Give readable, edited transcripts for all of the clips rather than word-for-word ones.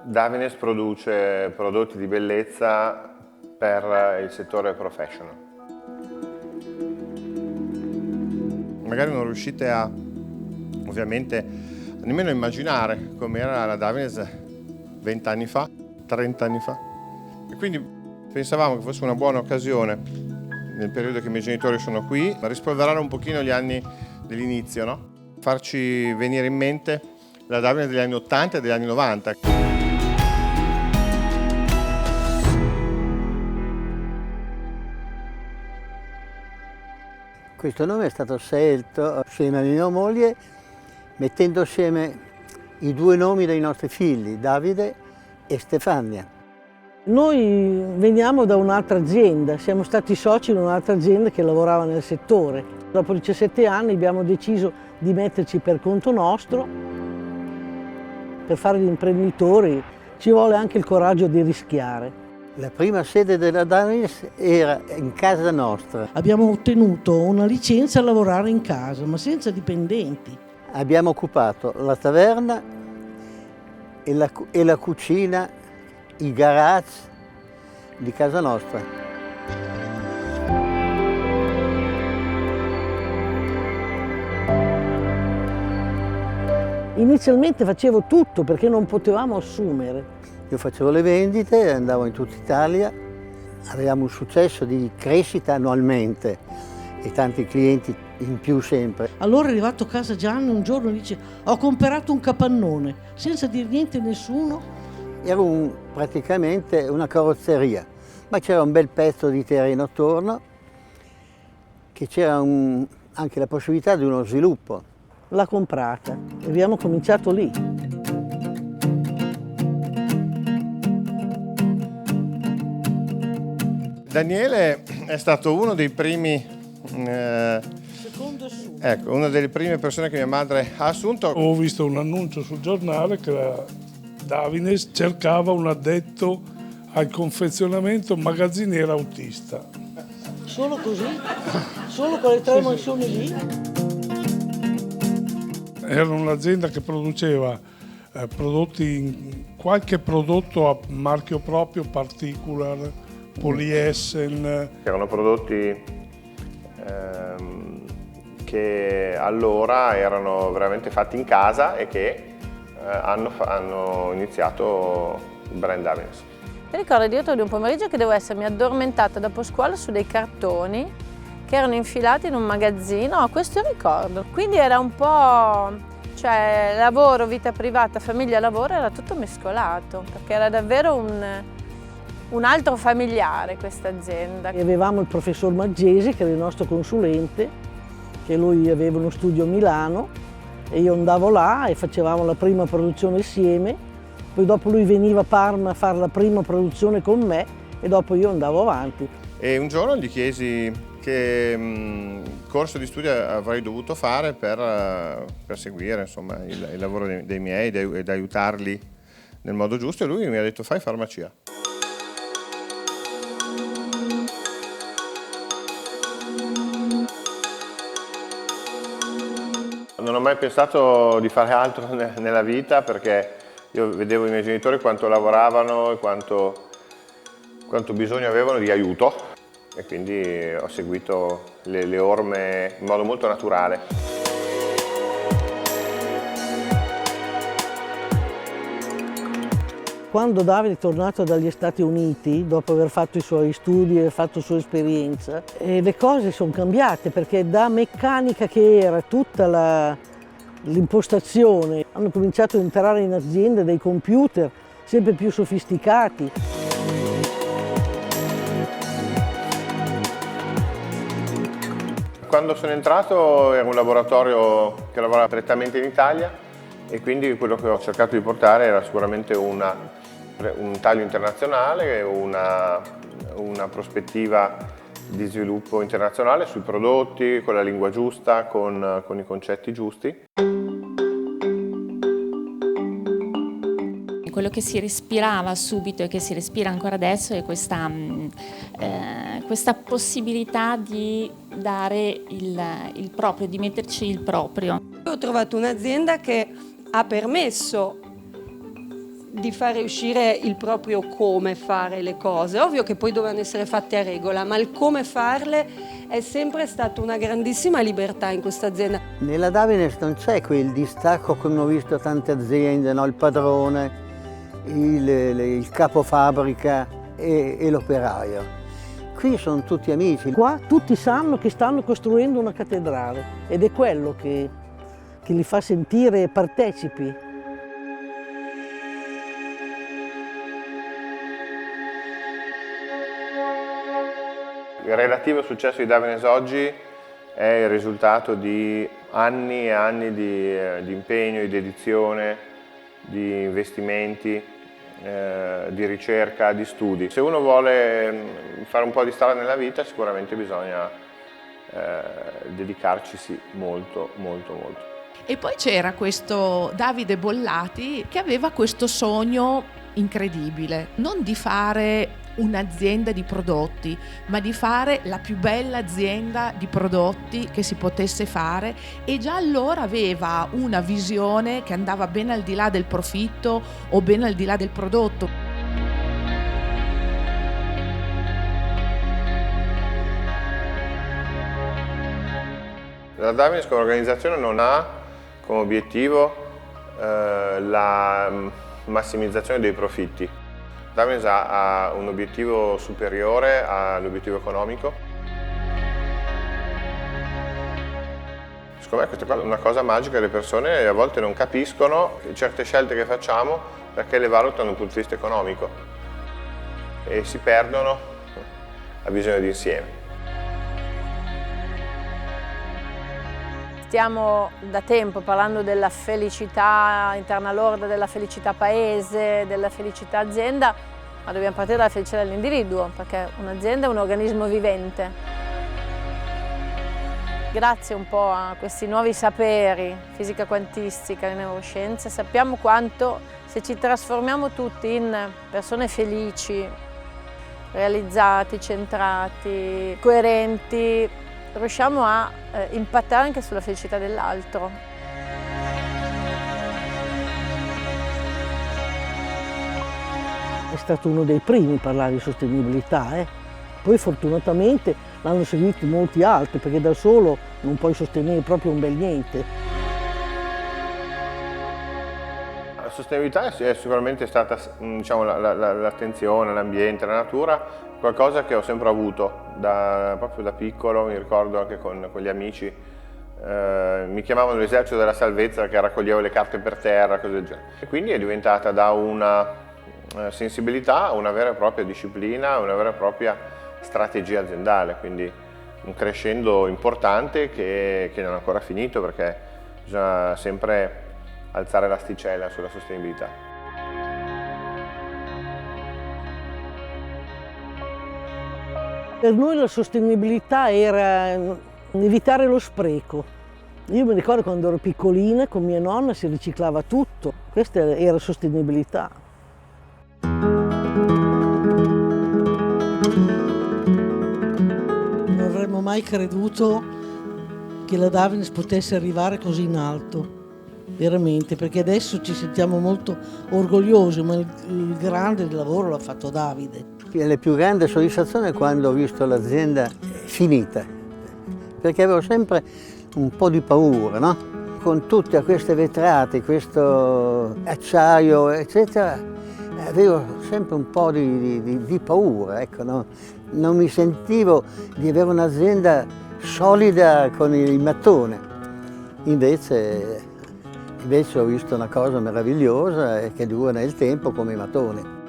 Davines produce prodotti di bellezza per il settore professional. Magari non riuscite a, ovviamente, nemmeno immaginare com'era la Davines 20 anni fa, 30 anni fa. E quindi pensavamo che fosse una buona occasione, nel periodo che i miei genitori sono qui, a rispolverare un pochino gli anni dell'inizio, no? Farci venire in mente la Davines degli anni 80 e degli anni 90. Questo nome è stato scelto assieme a mia moglie, mettendo assieme i due nomi dei nostri figli, Davide e Stefania. Noi veniamo da un'altra azienda, siamo stati soci in un'altra azienda che lavorava nel settore. Dopo 17 anni abbiamo deciso di metterci per conto nostro. Per fare gli imprenditori ci vuole anche il coraggio di rischiare. La prima sede della Davines era in casa nostra. Abbiamo ottenuto una licenza a lavorare in casa, ma senza dipendenti. Abbiamo occupato la taverna e la cucina, i garage di casa nostra. Inizialmente facevo tutto perché non potevamo assumere. Io facevo le vendite, andavo in tutta Italia, avevamo un successo di crescita annualmente e tanti clienti in più sempre. Allora è arrivato a casa Gianni un giorno e dice: ho comprato un capannone, senza dire niente a nessuno. Era praticamente una carrozzeria, ma c'era un bel pezzo di terreno attorno, che c'era anche la possibilità di uno sviluppo. L'ha comprata e abbiamo cominciato lì. Daniele è stato uno dei primi, una delle prime persone che mia madre ha assunto. Ho visto un annuncio sul giornale che la Davines cercava un addetto al confezionamento magazziniere autista. Solo così? Solo con le tre mansioni lì? Era un'azienda che produceva qualche prodotto a marchio proprio, particular, Poliessen. Erano prodotti che allora erano veramente fatti in casa e che hanno iniziato il brand Davines. Mi ricordo addirittura di un pomeriggio che devo essermi addormentata dopo scuola su dei cartoni che erano infilati in un magazzino, questo ricordo. Quindi era un po', cioè lavoro, vita privata, famiglia, lavoro, era tutto mescolato, perché era davvero un altro familiare questa azienda. E avevamo il professor Maggesi, che era il nostro consulente, che lui aveva uno studio a Milano e io andavo là e facevamo la prima produzione insieme, poi dopo lui veniva a Parma a fare la prima produzione con me e dopo io andavo avanti. E un giorno gli chiesi che corso di studio avrei dovuto fare per seguire insomma, il lavoro dei miei ed aiutarli nel modo giusto, e lui mi ha detto: fai farmacia. Non ho mai pensato di fare altro nella vita, perché io vedevo i miei genitori quanto lavoravano e quanto bisogno avevano di aiuto, e quindi ho seguito le orme in modo molto naturale. Quando Davide è tornato dagli Stati Uniti, dopo aver fatto i suoi studi e aver fatto la sua esperienza, le cose sono cambiate, perché da meccanica che era tutta l'impostazione, hanno cominciato ad entrare in aziende dei computer sempre più sofisticati. Quando sono entrato era un laboratorio che lavorava prettamente in Italia, e quindi quello che ho cercato di portare era sicuramente un taglio internazionale, una prospettiva di sviluppo internazionale sui prodotti, con la lingua giusta, con i concetti giusti. Quello che si respirava subito e che si respira ancora adesso è questa possibilità di dare il proprio, di metterci il proprio. Ho trovato un'azienda che ha permesso di fare uscire il proprio come fare le cose. Ovvio che poi dovevano essere fatte a regola, ma il come farle è sempre stata una grandissima libertà in questa azienda. Nella Davines non c'è quel distacco come ho visto tante aziende, no? Il padrone, il capofabbrica e l'operaio. Qui sono tutti amici. Qua tutti sanno che stanno costruendo una cattedrale ed è quello che li fa sentire partecipi. Il relativo successo di Davines oggi è il risultato di anni e anni di impegno, di dedizione, di investimenti, di ricerca, di studi. Se uno vuole fare un po' di strada nella vita, sicuramente bisogna dedicarci molto, molto, molto. E poi c'era questo Davide Bollati che aveva questo sogno incredibile, non di fare un'azienda di prodotti, ma di fare la più bella azienda di prodotti che si potesse fare, e già allora aveva una visione che andava ben al di là del profitto o ben al di là del prodotto. La Davines come organizzazione non ha come obiettivo la massimizzazione dei profitti. Davines ha un obiettivo superiore all'obiettivo economico. Secondo me questa è una cosa magica, le persone a volte non capiscono certe scelte che facciamo perché le valutano dal punto di vista economico e si perdono la visione d'insieme. Stiamo da tempo parlando della felicità interna lorda, della felicità paese, della felicità azienda, ma dobbiamo partire dalla felicità dell'individuo, perché un'azienda è un organismo vivente. Grazie un po' a questi nuovi saperi, fisica quantistica, le neuroscienze, sappiamo quanto se ci trasformiamo tutti in persone felici, realizzati, centrati, coerenti, riusciamo a impattare anche sulla felicità dell'altro. È stato uno dei primi a parlare di sostenibilità, Poi fortunatamente l'hanno seguito molti altri, perché da solo non puoi sostenere proprio un bel niente. La sostenibilità è sicuramente stata, diciamo, l'attenzione all'ambiente, alla natura, qualcosa che ho sempre avuto proprio da piccolo. Mi ricordo anche con gli amici, mi chiamavano l'esercito della salvezza perché raccoglievo le carte per terra, cose del genere. E quindi è diventata da una sensibilità a una vera e propria disciplina, una vera e propria strategia aziendale, quindi un crescendo importante che non è ancora finito, perché bisogna sempre alzare l'asticella sulla sostenibilità. Per noi la sostenibilità era evitare lo spreco. Io mi ricordo quando ero piccolina con mia nonna si riciclava tutto, questa era sostenibilità. Non avremmo mai creduto che la Davines potesse arrivare così in alto. Veramente, perché adesso ci sentiamo molto orgogliosi, ma il grande lavoro l'ha fatto Davide. La più grande soddisfazione è quando ho visto l'azienda finita, perché avevo sempre un po' di paura, no? Con tutte queste vetrate, questo acciaio, eccetera, avevo sempre un po' di paura, ecco, no? Non mi sentivo di avere un'azienda solida con il mattone. Invece ho visto una cosa meravigliosa e che dura nel tempo come i mattoni.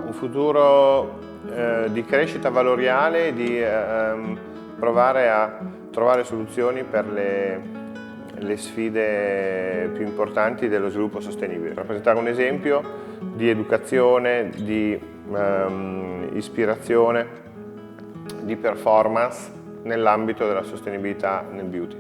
Un futuro di crescita valoriale, di provare a trovare soluzioni per le sfide più importanti dello sviluppo sostenibile. Rappresentare un esempio di educazione, di ispirazione, di performance nell'ambito della sostenibilità nel beauty.